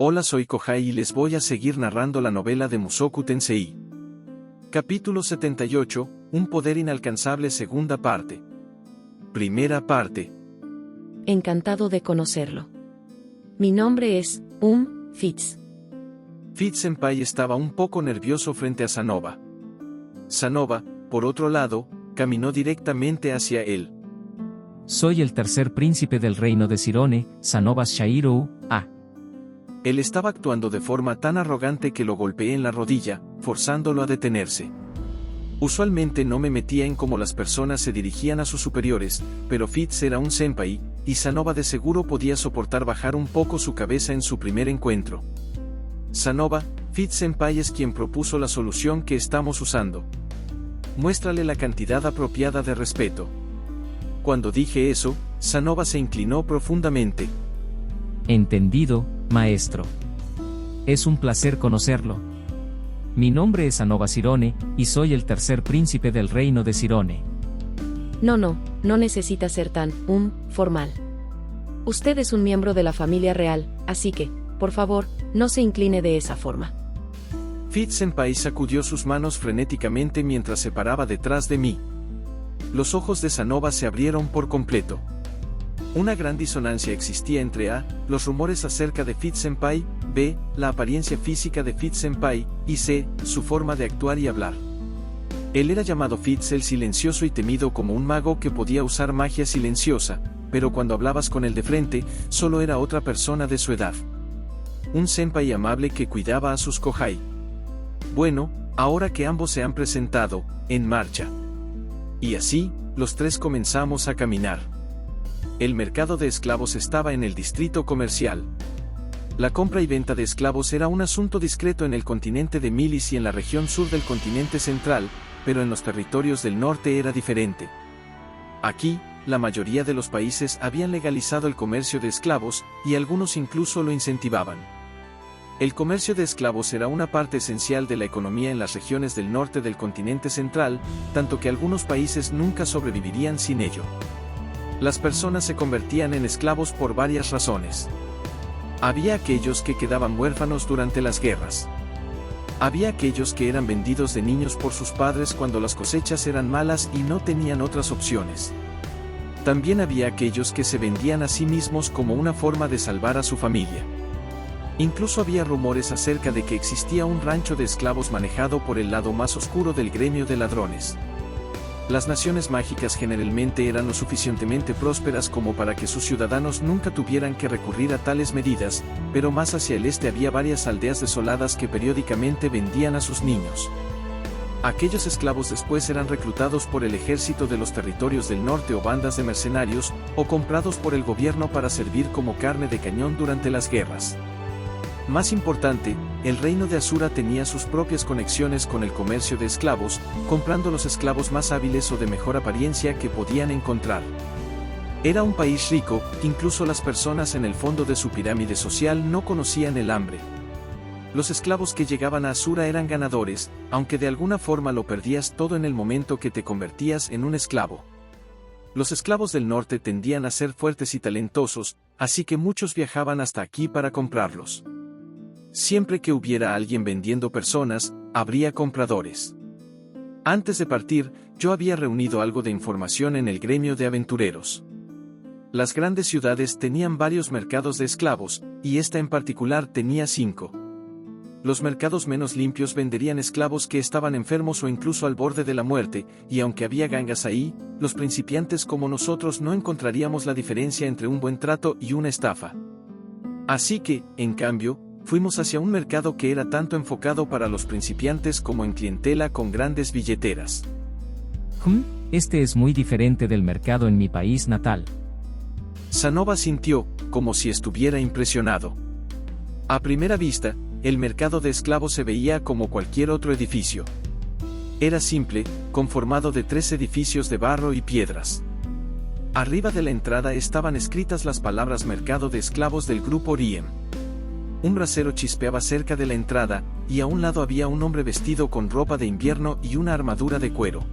Hola, soy Kohai y les voy a seguir narrando la novela de Mushoku Tensei. Capítulo 78, Un poder inalcanzable, segunda parte. Primera parte. Encantado de conocerlo. Mi nombre es, Fitz. Fitz-senpai estaba un poco nervioso frente a Sanova. Sanova, por otro lado, caminó directamente hacia él. Soy el tercer príncipe del reino de Sirone, Sanova Shirou. Él estaba actuando de forma tan arrogante que lo golpeé en la rodilla, forzándolo a detenerse. Usualmente no me metía en cómo las personas se dirigían a sus superiores, pero Fitz era un senpai, y Sanova de seguro podía soportar bajar un poco su cabeza en su primer encuentro. Sanova, Fitz-senpai es quien propuso la solución que estamos usando. Muéstrale la cantidad apropiada de respeto. Cuando dije eso, Sanova se inclinó profundamente. Entendido, maestro. Es un placer conocerlo. Mi nombre es Sanova Sirone, y soy el tercer príncipe del reino de Sirone. No necesita ser tan, formal. Usted es un miembro de la familia real, así que, por favor, no se incline de esa forma. Fitz-senpai sacudió sus manos frenéticamente mientras se paraba detrás de mí. Los ojos de Sanova se abrieron por completo. Una gran disonancia existía entre A, los rumores acerca de Fitz-senpai, B, la apariencia física de Fitz-senpai, y C, su forma de actuar y hablar. Él era llamado Fitz el silencioso y temido como un mago que podía usar magia silenciosa, pero cuando hablabas con él de frente, solo era otra persona de su edad. Un senpai amable que cuidaba a sus kohai. Bueno, ahora que ambos se han presentado, en marcha. Y así, los tres comenzamos a caminar. El mercado de esclavos estaba en el distrito comercial. La compra y venta de esclavos era un asunto discreto en el continente de Milis y en la región sur del continente central, pero en los territorios del norte era diferente. Aquí, la mayoría de los países habían legalizado el comercio de esclavos, y algunos incluso lo incentivaban. El comercio de esclavos era una parte esencial de la economía en las regiones del norte del continente central, tanto que algunos países nunca sobrevivirían sin ello. Las personas se convertían en esclavos por varias razones. Había aquellos que quedaban huérfanos durante las guerras. Había aquellos que eran vendidos de niños por sus padres cuando las cosechas eran malas y no tenían otras opciones. También había aquellos que se vendían a sí mismos como una forma de salvar a su familia. Incluso había rumores acerca de que existía un rancho de esclavos manejado por el lado más oscuro del gremio de ladrones. Las naciones mágicas generalmente eran lo suficientemente prósperas como para que sus ciudadanos nunca tuvieran que recurrir a tales medidas, pero más hacia el este había varias aldeas desoladas que periódicamente vendían a sus niños. Aquellos esclavos después eran reclutados por el ejército de los territorios del norte o bandas de mercenarios, o comprados por el gobierno para servir como carne de cañón durante las guerras. Más importante, el reino de Asura tenía sus propias conexiones con el comercio de esclavos, comprando los esclavos más hábiles o de mejor apariencia que podían encontrar. Era un país rico, incluso las personas en el fondo de su pirámide social no conocían el hambre. Los esclavos que llegaban a Asura eran ganadores, aunque de alguna forma lo perdías todo en el momento que te convertías en un esclavo. Los esclavos del norte tendían a ser fuertes y talentosos, así que muchos viajaban hasta aquí para comprarlos. Siempre que hubiera alguien vendiendo personas, habría compradores. Antes de partir, yo había reunido algo de información en el gremio de aventureros. Las grandes ciudades tenían varios mercados de esclavos, y esta en particular tenía 5. Los mercados menos limpios venderían esclavos que estaban enfermos o incluso al borde de la muerte, y aunque había gangas ahí, los principiantes como nosotros no encontraríamos la diferencia entre un buen trato y una estafa. Así que, en cambio, fuimos hacia un mercado que era tanto enfocado para los principiantes como en clientela con grandes billeteras. Este es muy diferente del mercado en mi país natal. Sanova sintió, como si estuviera impresionado. A primera vista, el mercado de esclavos se veía como cualquier otro edificio. Era simple, conformado de 3 edificios de barro y piedras. Arriba de la entrada estaban escritas las palabras mercado de esclavos del grupo Riem. Un brasero chispeaba cerca de la entrada, y a un lado había un hombre vestido con ropa de invierno y una armadura de cuero.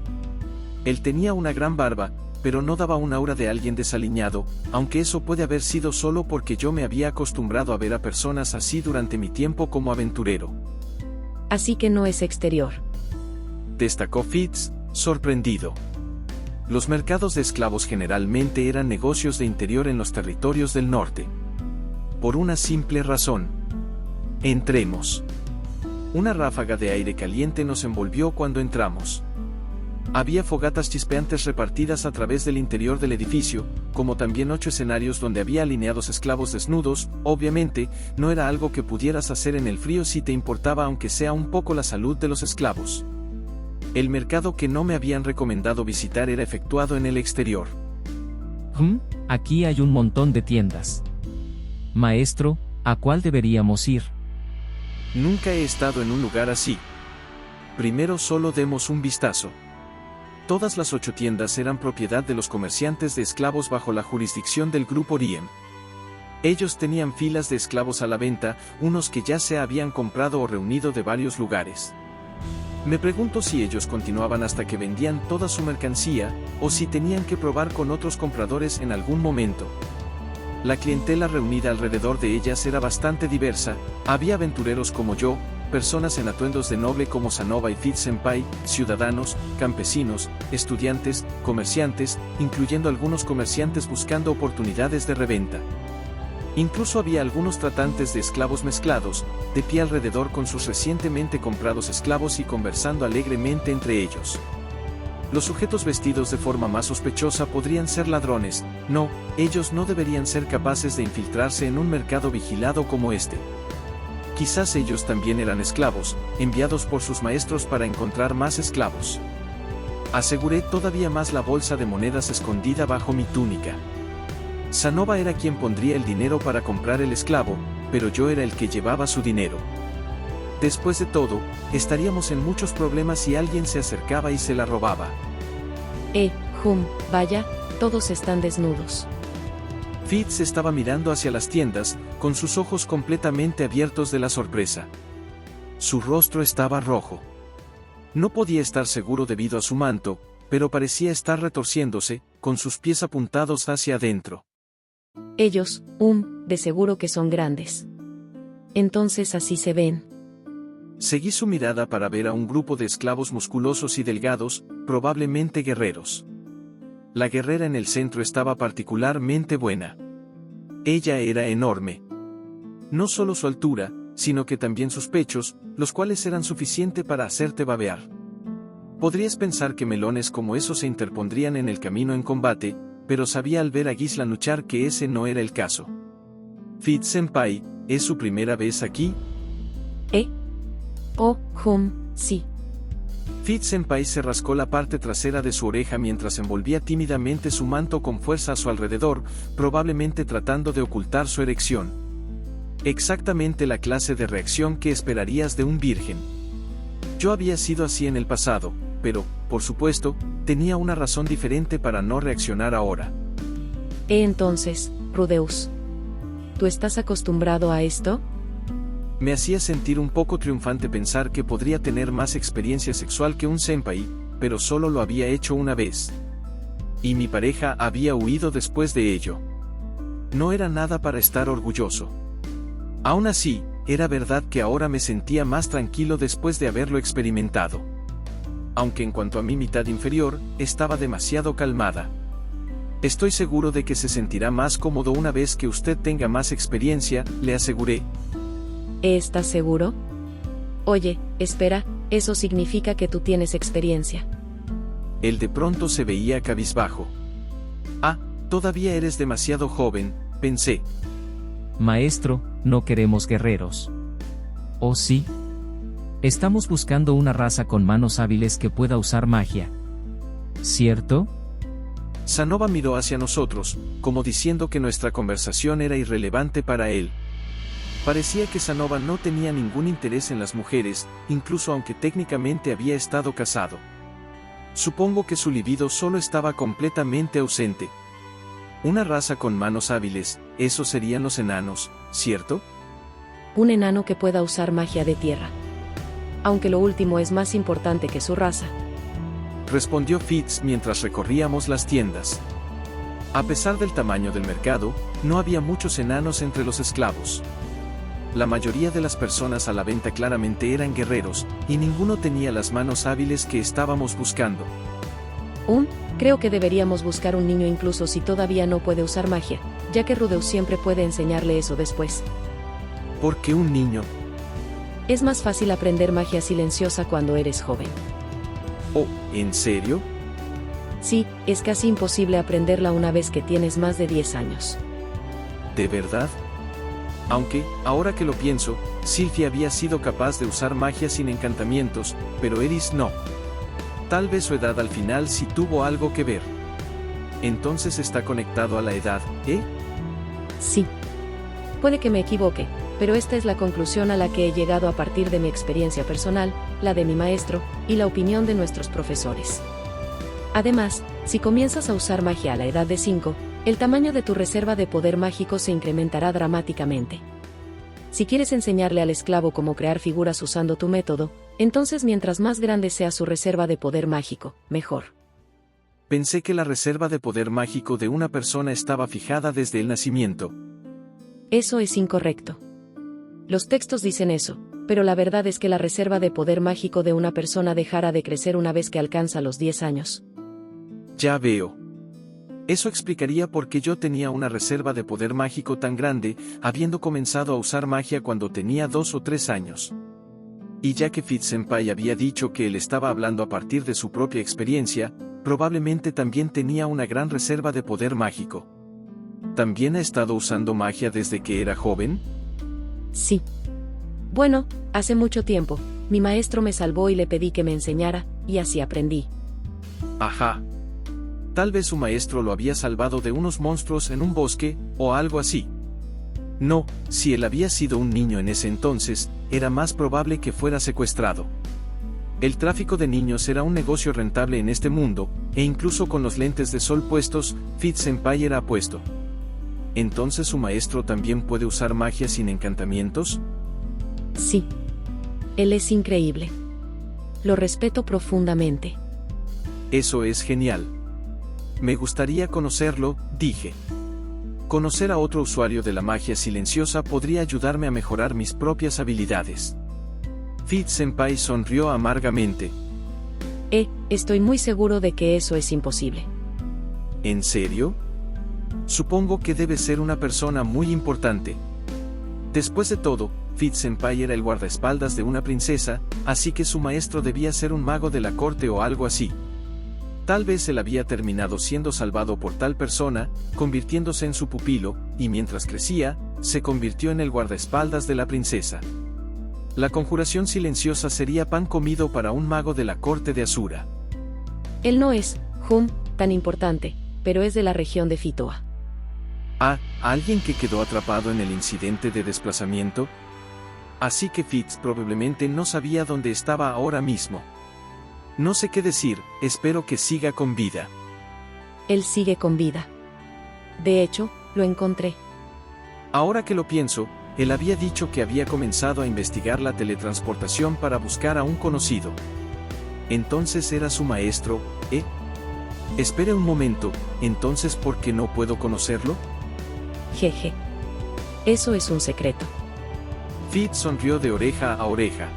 Él tenía una gran barba, pero no daba un aura de alguien desaliñado, aunque eso puede haber sido solo porque yo me había acostumbrado a ver a personas así durante mi tiempo como aventurero. Así que no es exterior. Destacó Fitz, sorprendido. Los mercados de esclavos generalmente eran negocios de interior en los territorios del norte. Por una simple razón. Entremos. Una ráfaga de aire caliente nos envolvió cuando entramos. Había fogatas chispeantes repartidas a través del interior del edificio, como también 8 escenarios donde había alineados esclavos desnudos. Obviamente, no era algo que pudieras hacer en el frío si te importaba aunque sea un poco la salud de los esclavos. El mercado que no me habían recomendado visitar era efectuado en el exterior. Aquí hay un montón de tiendas. Maestro, ¿a cuál deberíamos ir? Nunca he estado en un lugar así. Primero solo demos un vistazo. Todas las 8 tiendas eran propiedad de los comerciantes de esclavos bajo la jurisdicción del grupo Riem. Ellos tenían filas de esclavos a la venta, unos que ya se habían comprado o reunido de varios lugares. Me pregunto si ellos continuaban hasta que vendían toda su mercancía, o si tenían que probar con otros compradores en algún momento. La clientela reunida alrededor de ellas era bastante diversa, había aventureros como yo, personas en atuendos de noble como Sanova y Fitz-senpai, ciudadanos, campesinos, estudiantes, comerciantes, incluyendo algunos comerciantes buscando oportunidades de reventa. Incluso había algunos tratantes de esclavos mezclados, de pie alrededor con sus recientemente comprados esclavos y conversando alegremente entre ellos. Los sujetos vestidos de forma más sospechosa podrían ser ladrones. No, ellos no deberían ser capaces de infiltrarse en un mercado vigilado como este. Quizás ellos también eran esclavos, enviados por sus maestros para encontrar más esclavos. Aseguré todavía más la bolsa de monedas escondida bajo mi túnica. Sanova era quien pondría el dinero para comprar el esclavo, pero yo era el que llevaba su dinero. Después de todo, estaríamos en muchos problemas si alguien se acercaba y se la robaba. Vaya, todos están desnudos. Fitz estaba mirando hacia las tiendas, con sus ojos completamente abiertos de la sorpresa. Su rostro estaba rojo. No podía estar seguro debido a su manto, pero parecía estar retorciéndose, con sus pies apuntados hacia adentro. Ellos, de seguro que son grandes. Entonces así se ven. Seguí su mirada para ver a un grupo de esclavos musculosos y delgados, probablemente guerreros. La guerrera en el centro estaba particularmente buena. Ella era enorme. No solo su altura, sino que también sus pechos, los cuales eran suficiente para hacerte babear. Podrías pensar que melones como esos se interpondrían en el camino en combate, pero sabía al ver a Gisla luchar que ese no era el caso. Fitz-senpai, ¿es su primera vez aquí? Sí. Fitz-senpai se rascó la parte trasera de su oreja mientras envolvía tímidamente su manto con fuerza a su alrededor, probablemente tratando de ocultar su erección. Exactamente la clase de reacción que esperarías de un virgen. Yo había sido así en el pasado, pero, por supuesto, tenía una razón diferente para no reaccionar ahora. Entonces, Rudeus, ¿tú estás acostumbrado a esto? Me hacía sentir un poco triunfante pensar que podría tener más experiencia sexual que un senpai, pero solo lo había hecho una vez. Y mi pareja había huido después de ello. No era nada para estar orgulloso. Aún así, era verdad que ahora me sentía más tranquilo después de haberlo experimentado. Aunque en cuanto a mi mitad inferior, estaba demasiado calmada. Estoy seguro de que se sentirá más cómodo una vez que usted tenga más experiencia, le aseguré. ¿Estás seguro? Oye, espera, eso significa que tú tienes experiencia. Él de pronto se veía cabizbajo. Todavía eres demasiado joven, pensé. Maestro, no queremos guerreros. ¿Oh sí? Estamos buscando una raza con manos hábiles que pueda usar magia. ¿Cierto? Sanova miró hacia nosotros, como diciendo que nuestra conversación era irrelevante para él. Parecía que Sanova no tenía ningún interés en las mujeres, incluso aunque técnicamente había estado casado. Supongo que su libido solo estaba completamente ausente. Una raza con manos hábiles, esos serían los enanos, ¿cierto? Un enano que pueda usar magia de tierra. Aunque lo último es más importante que su raza. respondió Fitz mientras recorríamos las tiendas. A pesar del tamaño del mercado, no había muchos enanos entre los esclavos. La mayoría de las personas a la venta claramente eran guerreros, y ninguno tenía las manos hábiles que estábamos buscando. Creo que deberíamos buscar un niño incluso si todavía no puede usar magia, ya que Rudeus siempre puede enseñarle eso después. ¿Por qué un niño? Es más fácil aprender magia silenciosa cuando eres joven. Oh, ¿en serio? Sí, es casi imposible aprenderla una vez que tienes más de 10 años. ¿De verdad? Aunque, ahora que lo pienso, Sylphie había sido capaz de usar magia sin encantamientos, pero Eris no. Tal vez su edad al final sí tuvo algo que ver. Entonces está conectado a la edad, ¿eh? Sí. Puede que me equivoque, pero esta es la conclusión a la que he llegado a partir de mi experiencia personal, la de mi maestro, y la opinión de nuestros profesores. Además, si comienzas a usar magia a la edad de 5, el tamaño de tu reserva de poder mágico se incrementará dramáticamente. Si quieres enseñarle al esclavo cómo crear figuras usando tu método, entonces mientras más grande sea su reserva de poder mágico, mejor. Pensé que la reserva de poder mágico de una persona estaba fijada desde el nacimiento. Eso es incorrecto. Los textos dicen eso, pero la verdad es que la reserva de poder mágico de una persona dejará de crecer una vez que alcanza los 10 años. Ya veo. Eso explicaría por qué yo tenía una reserva de poder mágico tan grande, habiendo comenzado a usar magia cuando tenía 2 o 3 años. Y ya que Fitz-senpai había dicho que él estaba hablando a partir de su propia experiencia, probablemente también tenía una gran reserva de poder mágico. ¿También ha estado usando magia desde que era joven? Sí. Bueno, hace mucho tiempo, mi maestro me salvó y le pedí que me enseñara, y así aprendí. Ajá. Tal vez su maestro lo había salvado de unos monstruos en un bosque, o algo así. No, si él había sido un niño en ese entonces, era más probable que fuera secuestrado. El tráfico de niños era un negocio rentable en este mundo, e incluso con los lentes de sol puestos, Fitz-senpai era apuesto. ¿Entonces su maestro también puede usar magia sin encantamientos? Sí. Él es increíble. Lo respeto profundamente. Eso es genial. Me gustaría conocerlo, dije. Conocer a otro usuario de la magia silenciosa podría ayudarme a mejorar mis propias habilidades. Fitz-senpai sonrió amargamente. Estoy muy seguro de que eso es imposible. ¿En serio? Supongo que debe ser una persona muy importante. Después de todo, Fitz-senpai era el guardaespaldas de una princesa, así que su maestro debía ser un mago de la corte o algo así. Tal vez él había terminado siendo salvado por tal persona, convirtiéndose en su pupilo, y mientras crecía, se convirtió en el guardaespaldas de la princesa. La conjuración silenciosa sería pan comido para un mago de la corte de Asura. Él no es, tan importante, pero es de la región de Fitoa. ¿Alguien que quedó atrapado en el incidente de desplazamiento? Así que Fitz probablemente no sabía dónde estaba ahora mismo. No sé qué decir, espero que siga con vida. Él sigue con vida. De hecho, lo encontré. Ahora que lo pienso, él había dicho que había comenzado a investigar la teletransportación para buscar a un conocido. Entonces era su maestro, ¿eh? Espere un momento, entonces ¿por qué no puedo conocerlo? Jeje. Eso es un secreto. Fitz sonrió de oreja a oreja.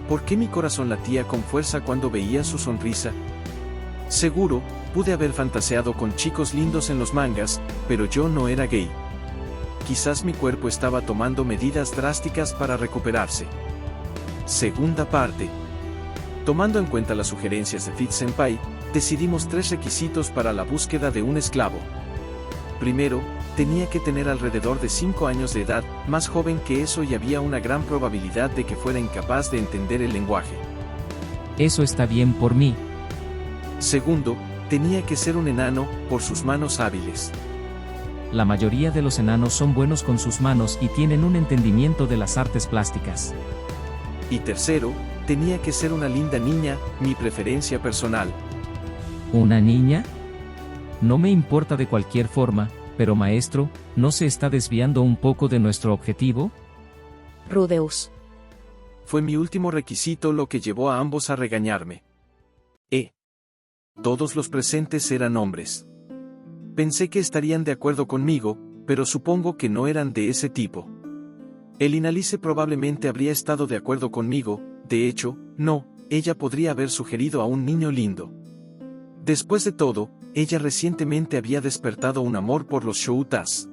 ¿Por qué mi corazón latía con fuerza cuando veía su sonrisa? Seguro, pude haber fantaseado con chicos lindos en los mangas, pero yo no era gay. Quizás mi cuerpo estaba tomando medidas drásticas para recuperarse. Segunda parte. Tomando en cuenta las sugerencias de Fitz-senpai, decidimos 3 requisitos para la búsqueda de un esclavo. Primero, tenía que tener alrededor de 5 años de edad, más joven que eso y había una gran probabilidad de que fuera incapaz de entender el lenguaje. Eso está bien por mí. Segundo, tenía que ser un enano, por sus manos hábiles. La mayoría de los enanos son buenos con sus manos y tienen un entendimiento de las artes plásticas. Y tercero, tenía que ser una linda niña, mi preferencia personal. ¿Una niña? No me importa de cualquier forma, pero maestro, ¿no se está desviando un poco de nuestro objetivo? Rudeus. Fue mi último requisito lo que llevó a ambos a regañarme. todos los presentes eran hombres. Pensé que estarían de acuerdo conmigo, pero supongo que no eran de ese tipo. El Inalice probablemente habría estado de acuerdo conmigo, de hecho, no, ella podría haber sugerido a un niño lindo. Después de todo, ella recientemente había despertado un amor por los Shoutas.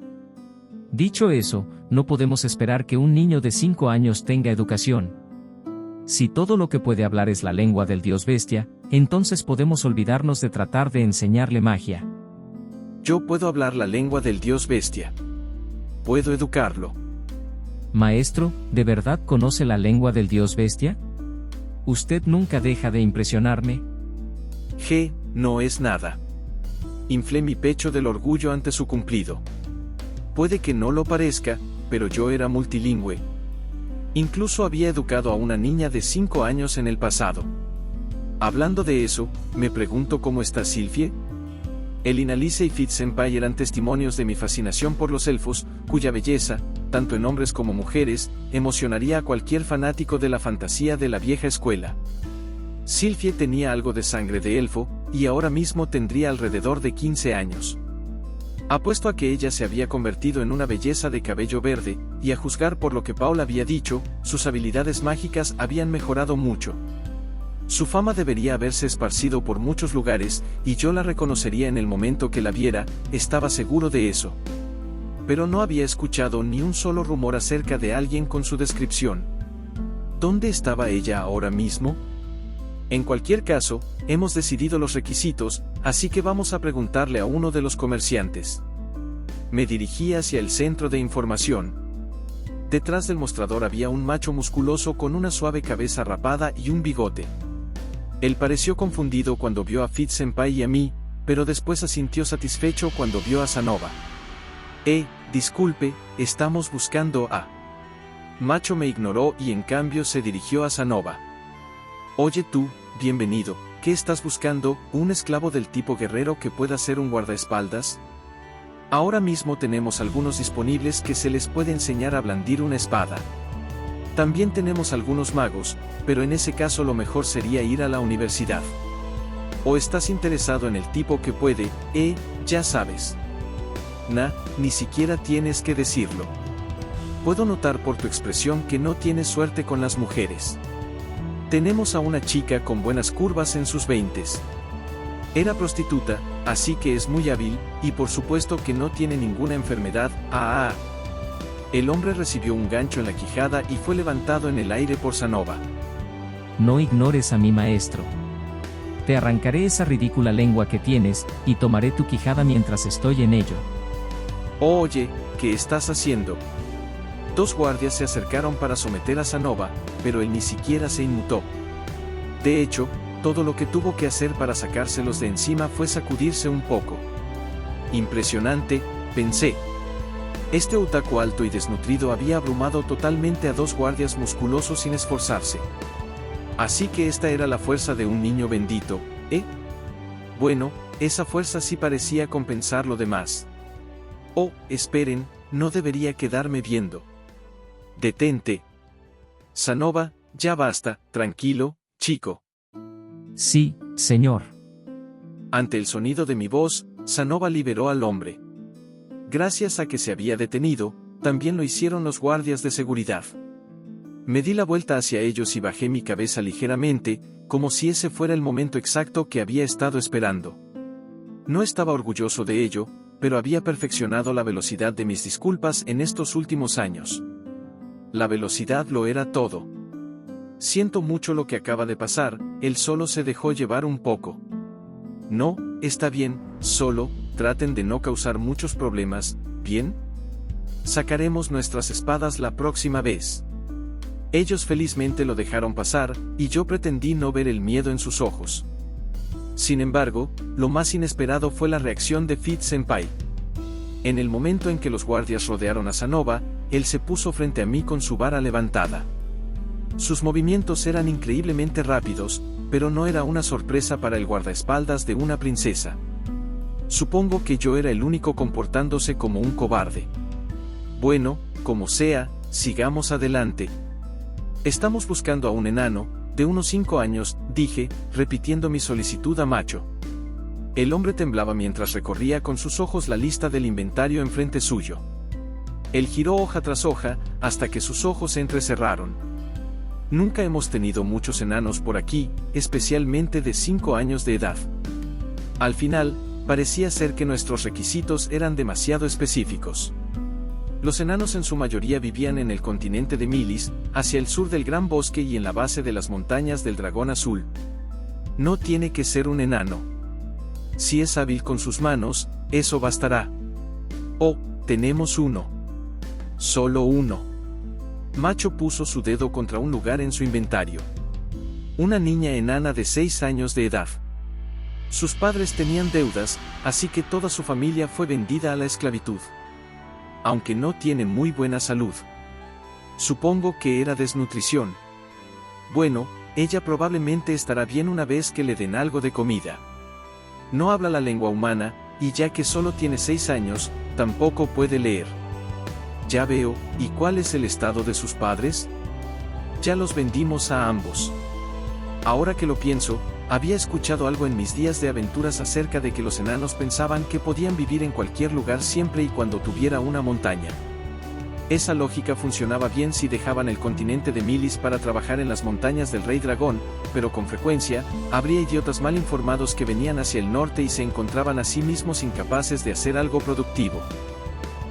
Dicho eso, no podemos esperar que un niño de 5 años tenga educación. Si todo lo que puede hablar es la lengua del dios bestia, entonces podemos olvidarnos de tratar de enseñarle magia. Yo puedo hablar la lengua del dios bestia. Puedo educarlo. Maestro, ¿de verdad conoce la lengua del dios bestia? Usted nunca deja de impresionarme. No es nada. Inflé mi pecho del orgullo ante su cumplido. Puede que no lo parezca, pero yo era multilingüe. Incluso había educado a una niña de 5 años en el pasado. Hablando de eso, me pregunto cómo está Sylphie. El Inalice y Fitz-senpai eran testimonios de mi fascinación por los elfos, cuya belleza, tanto en hombres como mujeres, emocionaría a cualquier fanático de la fantasía de la vieja escuela. Sylphie tenía algo de sangre de elfo, y ahora mismo tendría alrededor de 15 años. Apuesto a que ella se había convertido en una belleza de cabello verde, y a juzgar por lo que Paul había dicho, sus habilidades mágicas habían mejorado mucho. Su fama debería haberse esparcido por muchos lugares, y yo la reconocería en el momento que la viera, estaba seguro de eso. Pero no había escuchado ni un solo rumor acerca de alguien con su descripción. ¿Dónde estaba ella ahora mismo? En cualquier caso, hemos decidido los requisitos, así que vamos a preguntarle a uno de los comerciantes. Me dirigí hacia el centro de información. Detrás del mostrador había un macho musculoso con una suave cabeza rapada y un bigote. Él pareció confundido cuando vio a Fitz-senpai y a mí, pero después asintió satisfecho cuando vio a Sanova. Disculpe, estamos buscando a... Macho me ignoró y en cambio se dirigió a Sanova. Oye tú, bienvenido, ¿qué estás buscando? ¿Un esclavo del tipo guerrero que pueda ser un guardaespaldas? Ahora mismo tenemos algunos disponibles que se les puede enseñar a blandir una espada. También tenemos algunos magos, pero en ese caso lo mejor sería ir a la universidad. ¿O estás interesado en el tipo que puede, ya sabes? Ni siquiera tienes que decirlo. Puedo notar por tu expresión que no tienes suerte con las mujeres. Tenemos a una chica con buenas curvas en sus 20s. Era prostituta, así que es muy hábil, y por supuesto que no tiene ninguna enfermedad. El hombre recibió un gancho en la quijada y fue levantado en el aire por Sanova. No ignores a mi maestro. Te arrancaré esa ridícula lengua que tienes, y tomaré tu quijada mientras estoy en ello. Oye, ¿qué estás haciendo? 2 guardias se acercaron para someter a Sanova, pero él ni siquiera se inmutó. De hecho, todo lo que tuvo que hacer para sacárselos de encima fue sacudirse un poco. Impresionante, pensé. Este otaku alto y desnutrido había abrumado totalmente a 2 guardias musculosos sin esforzarse. Así que esta era la fuerza de un niño bendito, Bueno, esa fuerza sí parecía compensar lo demás. Esperen, no debería quedarme viendo. Detente. Sanova, ya basta, tranquilo, chico. Sí, señor. Ante el sonido de mi voz, Sanova liberó al hombre. Gracias a que se había detenido, también lo hicieron los guardias de seguridad. Me di la vuelta hacia ellos y bajé mi cabeza ligeramente, como si ese fuera el momento exacto que había estado esperando. No estaba orgulloso de ello, pero había perfeccionado la velocidad de mis disculpas en estos últimos años. La velocidad lo era todo. Siento mucho lo que acaba de pasar, él solo se dejó llevar un poco. No, está bien, solo, traten de no causar muchos problemas, ¿bien? Sacaremos nuestras espadas la próxima vez. Ellos felizmente lo dejaron pasar, y yo pretendí no ver el miedo en sus ojos. Sin embargo, lo más inesperado fue la reacción de Fitz-senpai. En el momento en que los guardias rodearon a Sanova, él se puso frente a mí con su vara levantada. Sus movimientos eran increíblemente rápidos, pero no era una sorpresa para el guardaespaldas de una princesa. Supongo que yo era el único comportándose como un cobarde. Bueno, como sea, sigamos adelante. Estamos buscando a un enano, de unos 5 años, dije, repitiendo mi solicitud a Macho. El hombre temblaba mientras recorría con sus ojos la lista del inventario enfrente suyo. Él giró hoja tras hoja, hasta que sus ojos se entrecerraron. Nunca hemos tenido muchos enanos por aquí, especialmente de 5 años de edad. Al final, parecía ser que nuestros requisitos eran demasiado específicos. Los enanos en su mayoría vivían en el continente de Milis, hacia el sur del Gran Bosque y en la base de las montañas del Dragón Azul. No tiene que ser un enano. Si es hábil con sus manos, eso bastará. Oh, tenemos uno. Solo uno. Macho puso su dedo contra un lugar en su inventario. Una niña enana de 6 años de edad. Sus padres tenían deudas, así que toda su familia fue vendida a la esclavitud. Aunque no tiene muy buena salud. Supongo que era desnutrición. Bueno, ella probablemente estará bien una vez que le den algo de comida. No habla la lengua humana, y ya que solo tiene 6 años, tampoco puede leer. Ya veo, ¿y cuál es el estado de sus padres? Ya los vendimos a ambos. Ahora que lo pienso, había escuchado algo en mis días de aventuras acerca de que los enanos pensaban que podían vivir en cualquier lugar siempre y cuando tuviera una montaña. Esa lógica funcionaba bien si dejaban el continente de Milis para trabajar en las montañas del Rey Dragón, pero con frecuencia, habría idiotas mal informados que venían hacia el norte y se encontraban a sí mismos incapaces de hacer algo productivo.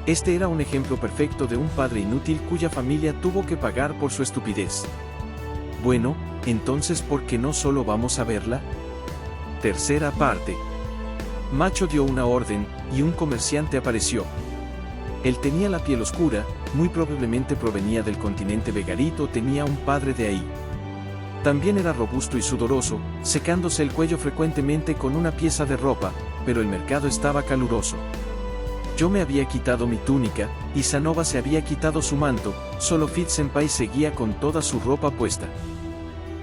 Este era un ejemplo perfecto de un padre inútil cuya familia tuvo que pagar por su estupidez. Bueno, entonces ¿por qué no solo vamos a verla? Tercera parte. Macho dio una orden, y un comerciante apareció. Él tenía la piel oscura, muy probablemente provenía del continente Vegarit o tenía un padre de ahí. También era robusto y sudoroso, secándose el cuello frecuentemente con una pieza de ropa, pero el mercado estaba caluroso. Yo me había quitado mi túnica, y Sanova se había quitado su manto, solo Fitz-senpai seguía con toda su ropa puesta.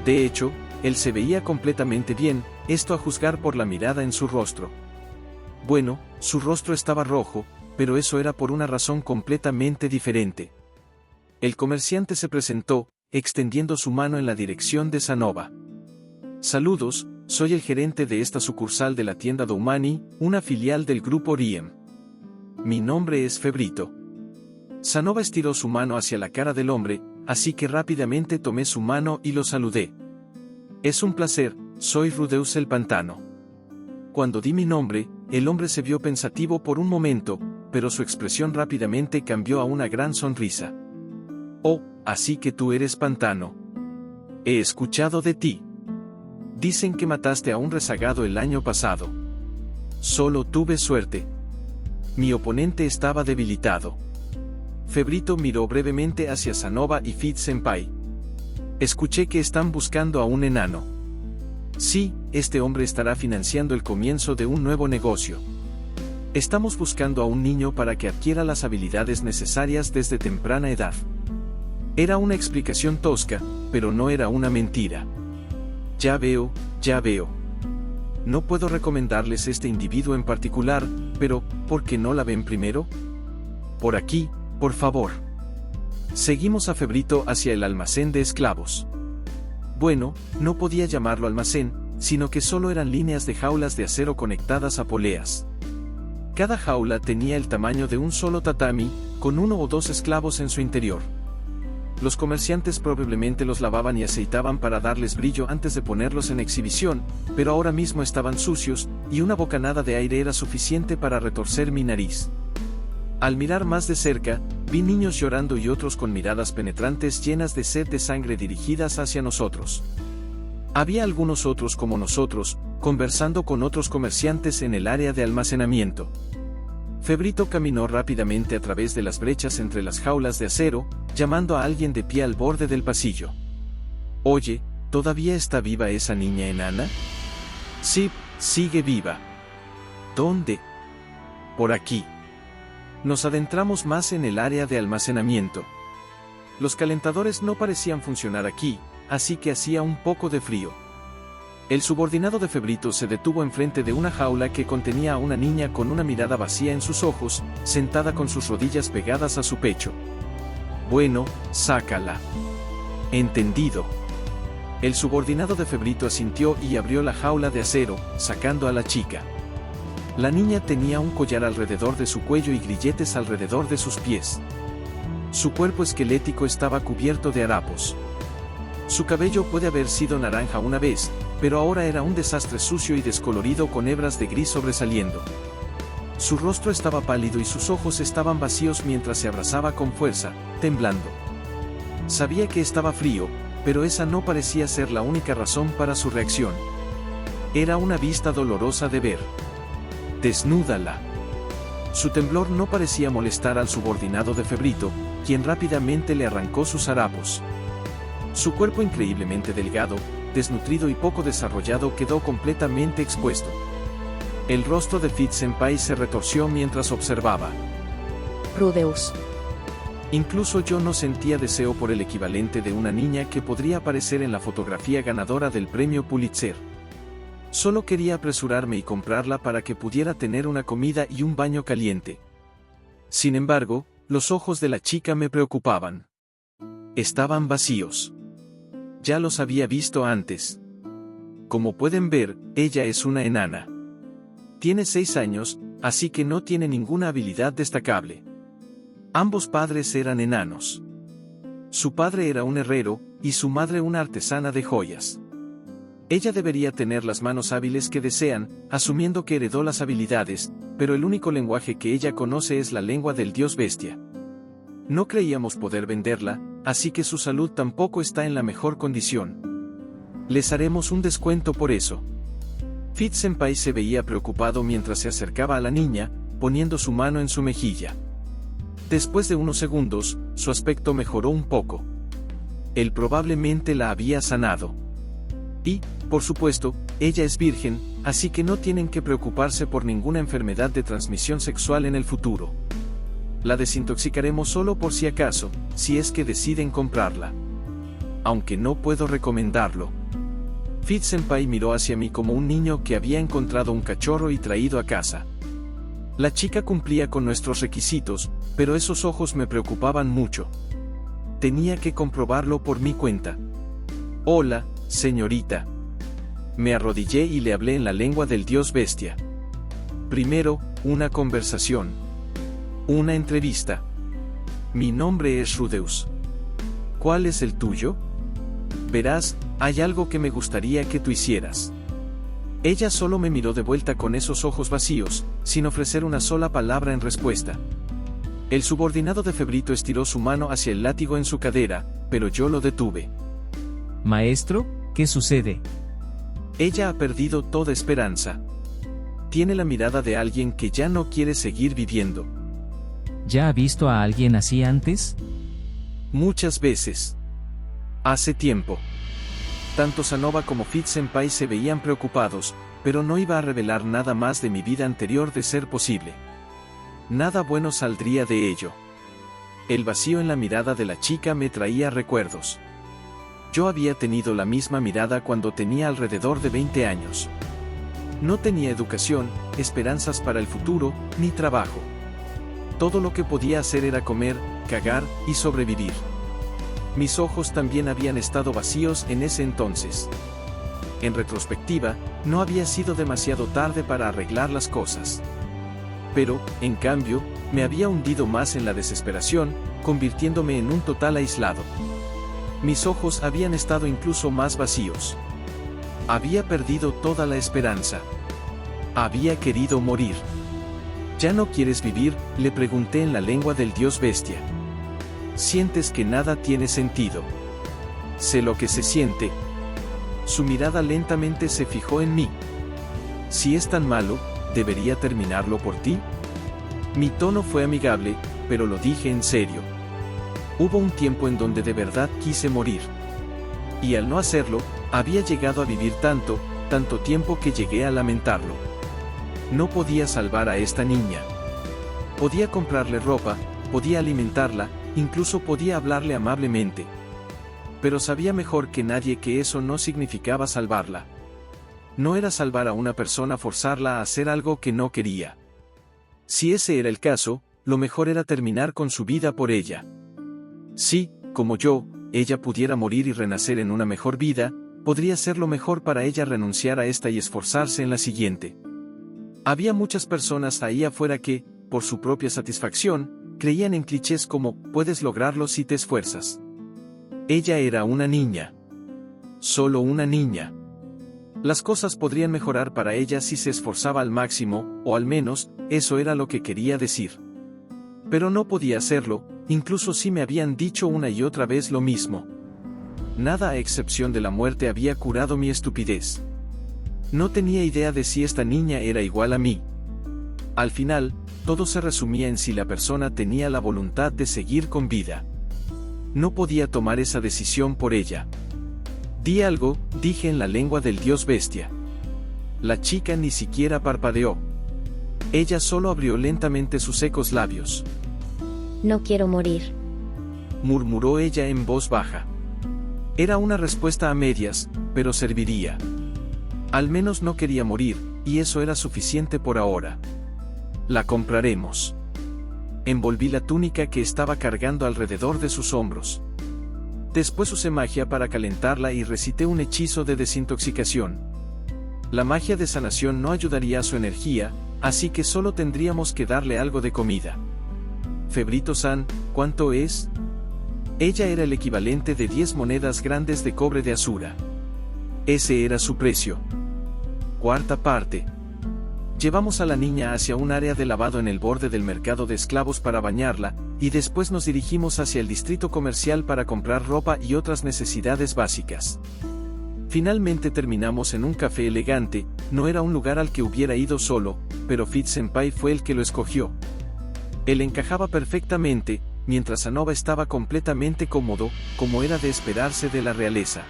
De hecho, él se veía completamente bien, esto a juzgar por la mirada en su rostro. Bueno, su rostro estaba rojo, pero eso era por una razón completamente diferente. El comerciante se presentó, extendiendo su mano en la dirección de Sanova. Saludos, soy el gerente de esta sucursal de la tienda Doumani, una filial del grupo Riem. Mi nombre es Febrito. Sanova estiró su mano hacia la cara del hombre, así que rápidamente tomé su mano y lo saludé. Es un placer, soy Rudeus el Pantano. Cuando di mi nombre, el hombre se vio pensativo por un momento, pero su expresión rápidamente cambió a una gran sonrisa. Oh, así que tú eres Pantano. He escuchado de ti. Dicen que mataste a un rezagado el año pasado. Solo tuve suerte. Mi oponente estaba debilitado. Febrito miró brevemente hacia Sanova y Fitz-senpai. Escuché que están buscando a un enano. Sí, este hombre estará financiando el comienzo de un nuevo negocio. Estamos buscando a un niño para que adquiera las habilidades necesarias desde temprana edad. Era una explicación tosca, pero no era una mentira. Ya veo, ya veo. No puedo recomendarles este individuo en particular, pero, ¿por qué no la ven primero? Por aquí, por favor. Seguimos a Febrito hacia el almacén de esclavos. Bueno, no podía llamarlo almacén, sino que solo eran líneas de jaulas de acero conectadas a poleas. Cada jaula tenía el tamaño de un solo tatami, con 1 o 2 esclavos en su interior. Los comerciantes probablemente los lavaban y aceitaban para darles brillo antes de ponerlos en exhibición, pero ahora mismo estaban sucios, y una bocanada de aire era suficiente para retorcer mi nariz. Al mirar más de cerca, vi niños llorando y otros con miradas penetrantes llenas de sed de sangre dirigidas hacia nosotros. Había algunos otros como nosotros, conversando con otros comerciantes en el área de almacenamiento. Febrito caminó rápidamente a través de las brechas entre las jaulas de acero, llamando a alguien de pie al borde del pasillo. Oye, ¿todavía está viva esa niña enana? Sí, sigue viva. ¿Dónde? Por aquí. Nos adentramos más en el área de almacenamiento. Los calentadores no parecían funcionar aquí, así que hacía un poco de frío. El subordinado de Febrito se detuvo enfrente de una jaula que contenía a una niña con una mirada vacía en sus ojos, sentada con sus rodillas pegadas a su pecho. Bueno, sácala. Entendido. El subordinado de Febrito asintió y abrió la jaula de acero, sacando a la chica. La niña tenía un collar alrededor de su cuello y grilletes alrededor de sus pies. Su cuerpo esquelético estaba cubierto de harapos. Su cabello puede haber sido naranja una vez, pero ahora era un desastre sucio y descolorido con hebras de gris sobresaliendo. Su rostro estaba pálido y sus ojos estaban vacíos mientras se abrazaba con fuerza, temblando. Sabía que estaba frío, pero esa no parecía ser la única razón para su reacción. Era una vista dolorosa de ver. Desnúdala. Su temblor no parecía molestar al subordinado de Febrito, quien rápidamente le arrancó sus harapos. Su cuerpo increíblemente delgado, desnutrido y poco desarrollado quedó completamente expuesto. El rostro de Fitz-senpai se retorció mientras observaba. Rudeus. Incluso yo no sentía deseo por el equivalente de una niña que podría aparecer en la fotografía ganadora del premio Pulitzer. Solo quería apresurarme y comprarla para que pudiera tener una comida y un baño caliente. Sin embargo, los ojos de la chica me preocupaban. Estaban vacíos. Ya los había visto antes. Como pueden ver, ella es una enana. Tiene 6 años, así que no tiene ninguna habilidad destacable. Ambos padres eran enanos. Su padre era un herrero, y su madre una artesana de joyas. Ella debería tener las manos hábiles que desean, asumiendo que heredó las habilidades, pero el único lenguaje que ella conoce es la lengua del dios bestia. No creíamos poder venderla, así que su salud tampoco está en la mejor condición. Les haremos un descuento por eso. Fitz-senpai se veía preocupado mientras se acercaba a la niña, poniendo su mano en su mejilla. Después de unos segundos, su aspecto mejoró un poco. Él probablemente la había sanado. Y, por supuesto, ella es virgen, así que no tienen que preocuparse por ninguna enfermedad de transmisión sexual en el futuro. La desintoxicaremos solo por si acaso, si es que deciden comprarla. Aunque no puedo recomendarlo. Fitz-senpai miró hacia mí como un niño que había encontrado un cachorro y traído a casa. La chica cumplía con nuestros requisitos, pero esos ojos me preocupaban mucho. Tenía que comprobarlo por mi cuenta. Hola, señorita. Me arrodillé y le hablé en la lengua del dios bestia. Primero, una conversación. Una entrevista. Mi nombre es Rudeus. ¿Cuál es el tuyo? Verás, hay algo que me gustaría que tú hicieras. Ella solo me miró de vuelta con esos ojos vacíos, sin ofrecer una sola palabra en respuesta. El subordinado de Febrito estiró su mano hacia el látigo en su cadera, pero yo lo detuve. Maestro, ¿qué sucede? Ella ha perdido toda esperanza. Tiene la mirada de alguien que ya no quiere seguir viviendo. ¿Ya ha visto a alguien así antes? Muchas veces. Hace tiempo. Tanto Sanova como Fitz-senpai se veían preocupados, pero no iba a revelar nada más de mi vida anterior de ser posible. Nada bueno saldría de ello. El vacío en la mirada de la chica me traía recuerdos. Yo había tenido la misma mirada cuando tenía alrededor de 20 años. No tenía educación, esperanzas para el futuro, ni trabajo. Todo lo que podía hacer era comer, cagar y sobrevivir. Mis ojos también habían estado vacíos en ese entonces. En retrospectiva, no había sido demasiado tarde para arreglar las cosas. Pero, en cambio, me había hundido más en la desesperación, convirtiéndome en un total aislado. Mis ojos habían estado incluso más vacíos. Había perdido toda la esperanza. Había querido morir. ¿Ya no quieres vivir?, le pregunté en la lengua del dios bestia. ¿Sientes que nada tiene sentido? Sé lo que se siente. Su mirada lentamente se fijó en mí. Si es tan malo, ¿debería terminarlo por ti? Mi tono fue amigable, pero lo dije en serio. Hubo un tiempo en donde de verdad quise morir. Y al no hacerlo, había llegado a vivir tanto tiempo que llegué a lamentarlo. No podía salvar a esta niña. Podía comprarle ropa, podía alimentarla, incluso podía hablarle amablemente. Pero sabía mejor que nadie que eso no significaba salvarla. No era salvar a una persona forzarla a hacer algo que no quería. Si ese era el caso, lo mejor era terminar con su vida por ella. Si, como yo, ella pudiera morir y renacer en una mejor vida, podría ser lo mejor para ella renunciar a esta y esforzarse en la siguiente. Había muchas personas ahí afuera que, por su propia satisfacción, creían en clichés como, puedes lograrlo si te esfuerzas. Ella era una niña. Solo una niña. Las cosas podrían mejorar para ella si se esforzaba al máximo, o al menos, eso era lo que quería decir. Pero no podía hacerlo, incluso si me habían dicho una y otra vez lo mismo. Nada a excepción de la muerte había curado mi estupidez. No tenía idea de si esta niña era igual a mí. Al final, todo se resumía en si la persona tenía la voluntad de seguir con vida. No podía tomar esa decisión por ella. Di algo, dije en la lengua del dios bestia. La chica ni siquiera parpadeó. Ella solo abrió lentamente sus secos labios. No quiero morir, Murmuró ella en voz baja. Era una respuesta a medias, pero serviría. Al menos no quería morir, y eso era suficiente por ahora. La compraremos. Envolví la túnica que estaba cargando alrededor de sus hombros. Después usé magia para calentarla y recité un hechizo de desintoxicación. La magia de sanación no ayudaría a su energía, así que solo tendríamos que darle algo de comida. Febrito-san, ¿cuánto es? Ella era el equivalente de 10 monedas grandes de cobre de Asura. Ese era su precio. Cuarta parte. Llevamos a la niña hacia un área de lavado en el borde del mercado de esclavos para bañarla, y después nos dirigimos hacia el distrito comercial para comprar ropa y otras necesidades básicas. Finalmente terminamos en un café elegante. No era un lugar al que hubiera ido solo, pero Fitz-senpai fue el que lo escogió. Él encajaba perfectamente, mientras Sanova estaba completamente cómodo, como era de esperarse de la realeza.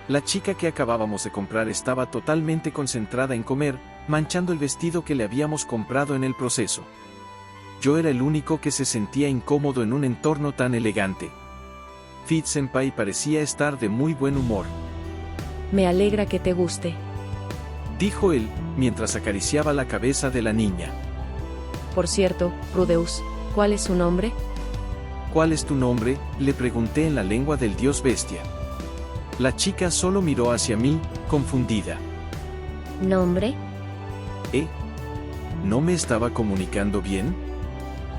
La chica que acabábamos de comprar estaba totalmente concentrada en comer, manchando el vestido que le habíamos comprado en el proceso. Yo era el único que se sentía incómodo en un entorno tan elegante. Fitz-senpai parecía estar de muy buen humor. Me alegra que te guste. Dijo él, mientras acariciaba la cabeza de la niña. Por cierto, Rudeus, ¿cuál es su nombre? ¿Cuál es tu nombre?, le pregunté en la lengua del dios bestia. La chica solo miró hacia mí, confundida. ¿nombre? ¿No me estaba comunicando bien?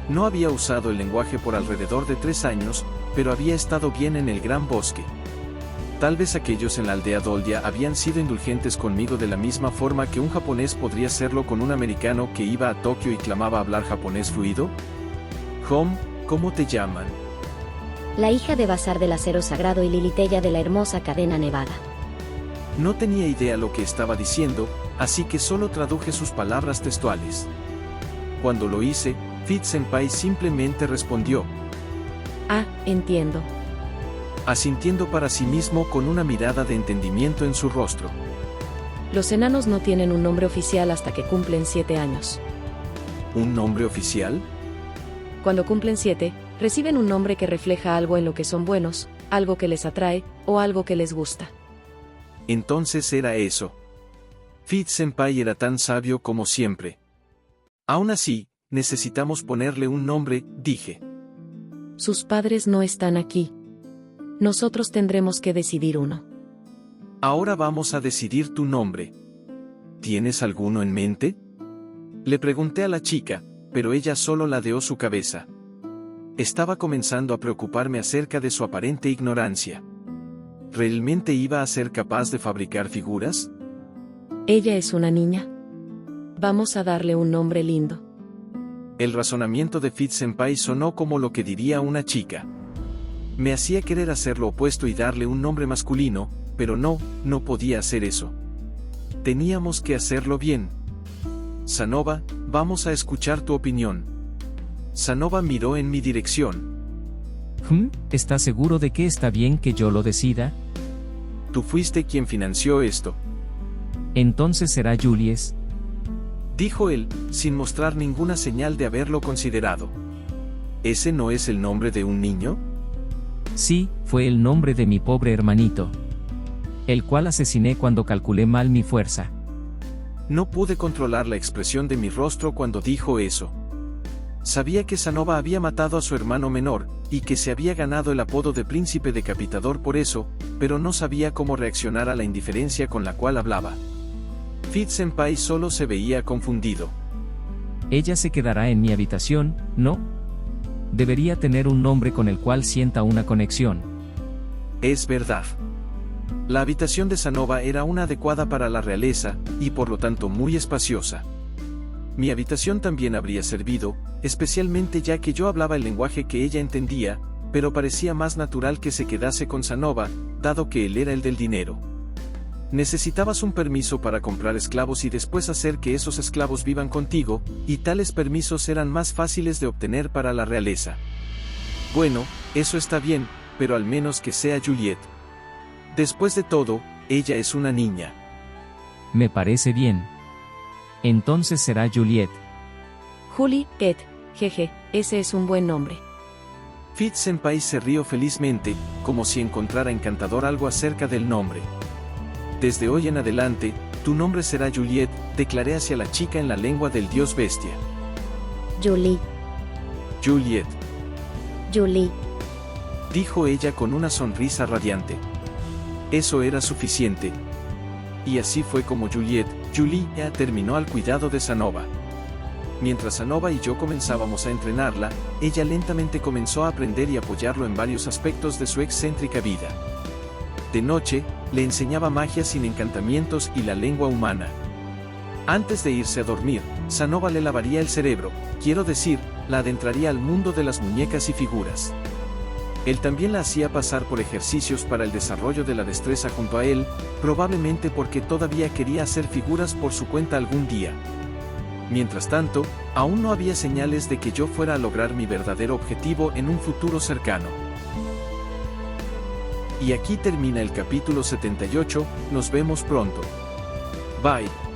No había usado el lenguaje por alrededor de 3 años, pero había estado bien en el gran bosque. Tal vez aquellos en la aldea Doldia habían sido indulgentes conmigo de la misma forma que un japonés podría serlo con un americano que iba a Tokio y clamaba hablar japonés fluido. ¿Cómo te llaman? La hija de Bazar del Acero Sagrado y Lilitella de la hermosa cadena nevada. No tenía idea lo que estaba diciendo, así que solo traduje sus palabras textuales. Cuando lo hice, Fitz-senpai simplemente respondió, Ah, entiendo. asintiendo para sí mismo con una mirada de entendimiento en su rostro. Los enanos no tienen un nombre oficial hasta que cumplen 7 años. ¿Un nombre oficial? Cuando cumplen 7, reciben un nombre que refleja algo en lo que son buenos, algo que les atrae, o algo que les gusta. Entonces era eso. Fitz-senpai era tan sabio como siempre. Aún así, necesitamos ponerle un nombre, dije. Sus padres no están aquí. Nosotros tendremos que decidir uno. Ahora vamos a decidir tu nombre. ¿Tienes alguno en mente? Le pregunté a la chica, pero ella solo ladeó su cabeza. Estaba comenzando a preocuparme acerca de su aparente ignorancia. ¿Realmente iba a ser capaz de fabricar figuras? Ella es una niña. Vamos a darle un nombre lindo. El razonamiento de Fitz-senpai sonó como lo que diría una chica. Me hacía querer hacer lo opuesto y darle un nombre masculino, pero no podía hacer eso. Teníamos que hacerlo bien. Sanova, vamos a escuchar tu opinión. Sanova miró en mi dirección. ¿Estás seguro de que está bien que yo lo decida? Tú fuiste quien financió esto. Entonces será Julies. Dijo él, sin mostrar ninguna señal de haberlo considerado. ¿Ese no es el nombre de un niño? Sí, fue el nombre de mi pobre hermanito, el cual asesiné cuando calculé mal mi fuerza. No pude controlar la expresión de mi rostro cuando dijo eso. Sabía que Sanova había matado a su hermano menor, y que se había ganado el apodo de príncipe decapitador por eso, pero no sabía cómo reaccionar a la indiferencia con la cual hablaba. Fit-senpai solo se veía confundido. Ella se quedará en mi habitación, ¿no? Debería tener un nombre con el cual sienta una conexión. Es verdad. La habitación de Sanova era una adecuada para la realeza, y por lo tanto muy espaciosa. Mi habitación también habría servido, especialmente ya que yo hablaba el lenguaje que ella entendía, pero parecía más natural que se quedase con Sanova, dado que él era el del dinero. Necesitabas un permiso para comprar esclavos y después hacer que esos esclavos vivan contigo, y tales permisos eran más fáciles de obtener para la realeza. Bueno, eso está bien, pero al menos que sea Juliet. Después de todo, ella es una niña. Me parece bien. Entonces será Juliet. Juliet, jeje, ese es un buen nombre. Fit-senpai se rió felizmente, como si encontrara encantador algo acerca del nombre. Desde hoy en adelante, tu nombre será Juliet, declaré hacia la chica en la lengua del dios bestia. Julie, Juliet, Julie. dijo ella con una sonrisa radiante. Eso era suficiente. Y así fue como Juliet, Julia, terminó al cuidado de Sanova. Mientras Sanova y yo comenzábamos a entrenarla, ella lentamente comenzó a aprender y apoyarlo en varios aspectos de su excéntrica vida. De noche, le enseñaba magia sin encantamientos y la lengua humana. Antes de irse a dormir, Sanova le lavaría el cerebro, quiero decir, la adentraría al mundo de las muñecas y figuras. Él también la hacía pasar por ejercicios para el desarrollo de la destreza junto a él, probablemente porque todavía quería hacer figuras por su cuenta algún día. Mientras tanto, aún no había señales de que yo fuera a lograr mi verdadero objetivo en un futuro cercano. Y aquí termina el capítulo 78, nos vemos pronto. Bye.